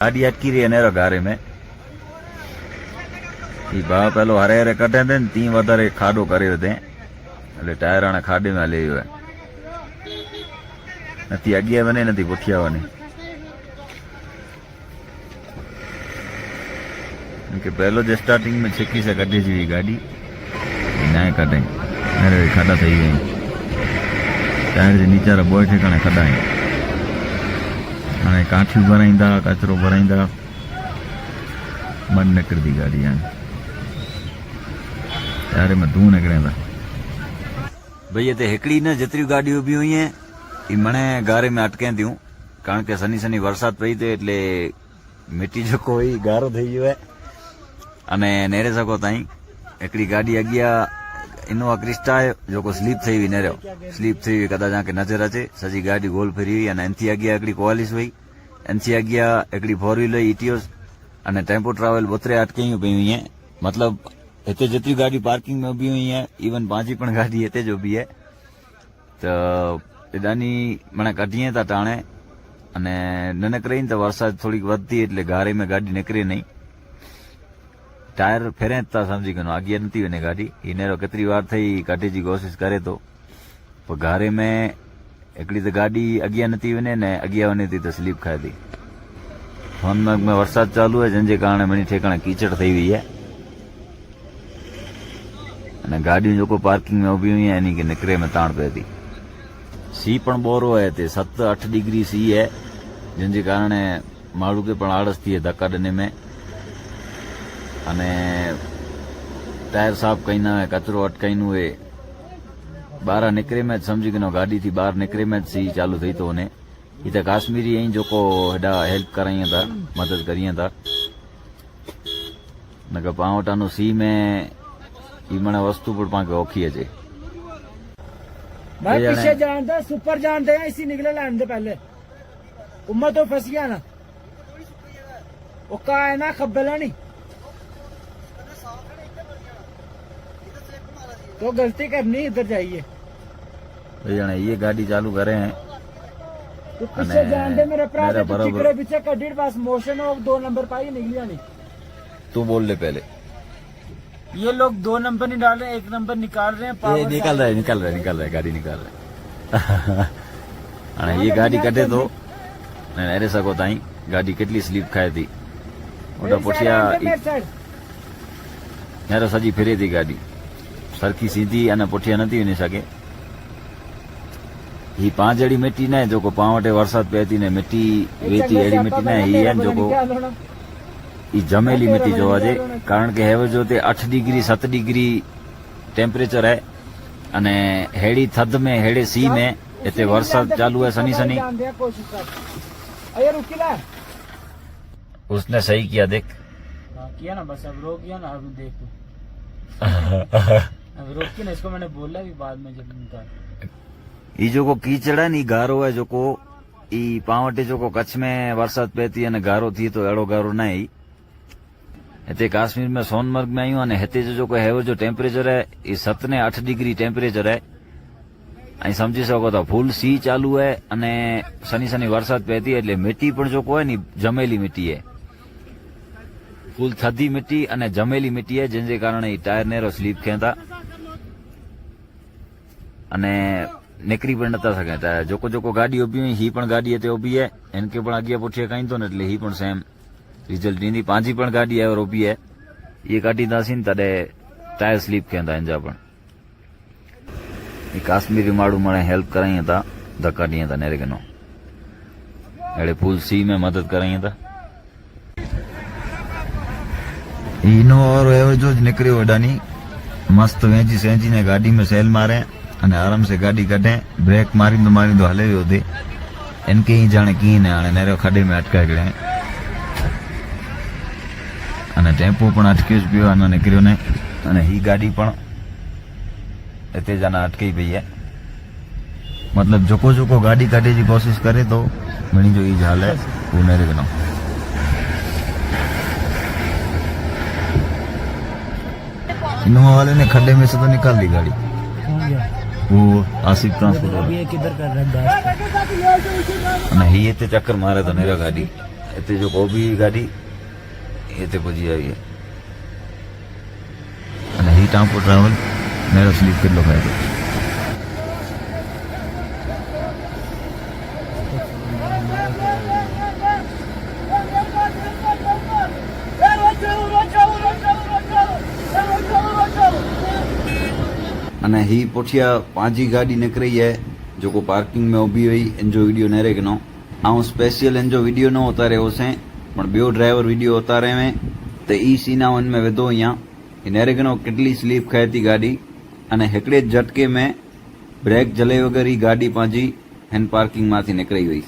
गाड़ी अटकी रही है नेरो गारे में ई बा पेलो हरे हरे कटे थे ती वधारे खाडो करे थे એટલે ટાયર આને ખાડીમાં લઈ આવ્યા નથી અગિયા બને નથી પુઠિયાવાની કે પહેલો જે સ્ટાર્ટિંગ में छिकी से कढी जी गाड़ी ना कढाई अरे खड़ा थी गई टायर जे नीचे बोय ठिकाणे खडाई हाणे काठियूं भराईंदा कचरो भराईंदा मन निकिरंदी गाड़ी हाणे टायर में धूं निकिरंदा भाई हिते हिकिड़ी न जेतिरियूं गाॾियूं बीठियूं हुयूं ई मणे गारे में अटके थियूं कारण के सनी सनी वरसाद पई थिए એટલે मिट्टी जेको हुई गारो થઈ ગયો है अने नेरे सको ताईं हिकिड़ी गाॾी अॻियां इनोवा क्रिस्टा आहे जेको स्लीप थी हुई नेरियो स्लीप थी हुई कदाच तव्हांखे नज़र अचे सॼी गाॾी गोल फिरी हुई अने एनथी अॻियां हिकिड़ी कोआलिस हुई एनथी अॻियां हिकिड़ी फोर व्हीलर हुई इटियोस अने टेम्पो ट्रावेल बोतरे अटकायूं पई हुई हैं मतलब हिते जेतिरी गाड़ी पार्किंग में भी हुई है इवन पंहिंजी पण गाड़ी हिते जो भी है तो एॾानी माना कढीए था टाणे अने न निकिरे त वरसाद थोड़ी वधती એટલે गारे में गाड़ी निकिरे नहीं टायर फेरे था समझी गयो अॻियां नथी वञे गाड़ी हींअर केतिरी वार थई कढे जी कोशिश करे थो पर गारे में हिकिड़ी त गाड़ी अॻियां नथी वञे ने अॻियां वञे थी त स्लीप खाए थी सोनमर्ग में वरसाद चालू है जंहिंजे कारण मणी ठेकाणे कीचड़ थी हुई है अने गाड़ियूं जेको पार्किंग में उभी हुई यानी कि निकिरे में ताण पए थी सी पण बोरो है हिते 7-8 डिग्री सी है जंहिंजे कारण माण्हू खे पण आड़स थी धक्का ॾिने में अने टायर साफ़ कईंदा हुआ कचरो अटकाईंदा हुए ॿाहिरां निकिरे में सम्झी गयो गाॾी थी ॿाहिरि निकिरे में सी चालू थी थो वञे ही त काश्मीरी आहिनि जेको हेॾा हेल्प कराईं था मदद करीं था न के पाण वटां सी में ई माना वस्तु पर पाके औखी अचे भाई पीछे जानते सुपर जानते हैं इसी निकले लाइन दे पहले उम्मत तो फंस गया ना वो का है ना खब्बला नहीं तो गलती करनी इधर जाइए जाने ये गाड़ी चालू करे हैं तो पीछे जानते मेरे प्राण पीछे कड्डी पास मोशन और 2 नंबर पाई निकलिया नहीं तू बोल ले पहले ये लोग 2 नंबर नहीं डाल रहे 1 नंबर निकाल रहे हैं ये निकल रहा है गाड़ी निकाल रहा है ये गाड़ी कटे तो अरे सको ताई गाड़ी केटली स्लीप खाए थी ओटा पुठिया यार सजी फिरे थी गाड़ी सरखी सीधी अने पुठिया नथी वञी सके ही पांच जड़ी मिट्टी न जो को पां वटे वरसाद पए थी ने मिट्टी वेती अड़ी मिट्टी न ही है जो को ई जमेली मिट्टी जो आहे कारण के हेव जो ते 8 डिग्री 7 डिग्री टेम्परेचर है अने हेड़ी थद में हेड़े सी में इते वरसाद चालू है सनी सनी उसने सही किया देख किया ना बस अब रोक गया ना अब देख अब रोक के ना इसको मैंने बोला भी बाद में जब निकाल ई जो को कीचड़ है नी गारो है जो को ई पावटे जो को कच्छ में वरसाद पएती अने गारो थी तो एड़ो गारो ना ही हिते काश्मीर में सोनमर्ग में आयूं अने हिते जो कोई हेव जो टेम्परेचर है ई 7 ने 8 डिग्री टेम्परेचर है ऐं समझी सको था फुल सी चालू है अने सनी सनी वरसाद पएती એટલે मिट्टी पण जो को है नी जमेली मिट्टी है फुल थदी मिट्टी अने जमेली मिट्टी है जंहिंजे कारण ई टायर नेरो स्लीप थियनि था अने निकिरी पण नथा सघनि त जेको जेको गाॾी उभी हुई ही पण गाॾी हिते उभी है हिनखे पण अॻियां पुठियां कईं थो न એટલે ही पण सेम रिजल्ट ॾींदी पंहिंजी पण गाॾी आहे और उभी है ये काढींदासीं न तॾहिं टायर स्लीप थियनि था हिन जा पण काश्मीरी माण्हू माणे हेल्प कराईं था धक्का ॾियनि था नेरे किनो अहिड़े फुल सी में मदद कराईं था इनो और जो निकिरियो वॾानी मस्त वेंची सेंची ने गाड़ी में सेल मारे अने आराम से गाड़ी कढे ब्रेक मारींदो मारींदो हले वियो थे इनके ही जाने कीअं न हाणे नेरो खॾे में अटकाए छॾियईं अने टेम्पो पण अटकियोसि पियो अने निकिरियो न अने ही गाड़ी पण हिते जाना अटकी पई है मतलब जेको जेको गाड़ी कढे जी कोशिश करे तो मणी जो ई हाल है वो नेरे किनो इनोवा वाले ने खड्डे में से तो निकाल दी गाड़ी वो आसिफ ट्रांसपोर्ट वाला किधर कर रहा है नहीं ये चक्कर मारे तो नेरा गाड़ी हिते जेको बि गाॾी हिते पहुची आई आहे अने ही टेम्पो ट्रेवल मेरो स्लीप કેટલો ખાય છે अने ही पुठिया पंहिंजी गाॾी निकिरी है जेको पार्किंग में उभी हुई इन जो वीडियो न ॾिनो ऐं स्पेशल इन जो वीडियो न उतारियोसीं पण ॿियो ड्राइवर वीडियो उतारे में त ई सीना वन में विधो या नेरेगनो કેટલી સ્લીપ ખાए थी गाॾी अने हिकिड़े झटके में ब्रेक जले वगैरह ही गाॾी पंहिंजी हिन पार्किंग मां थी निकिरी हुई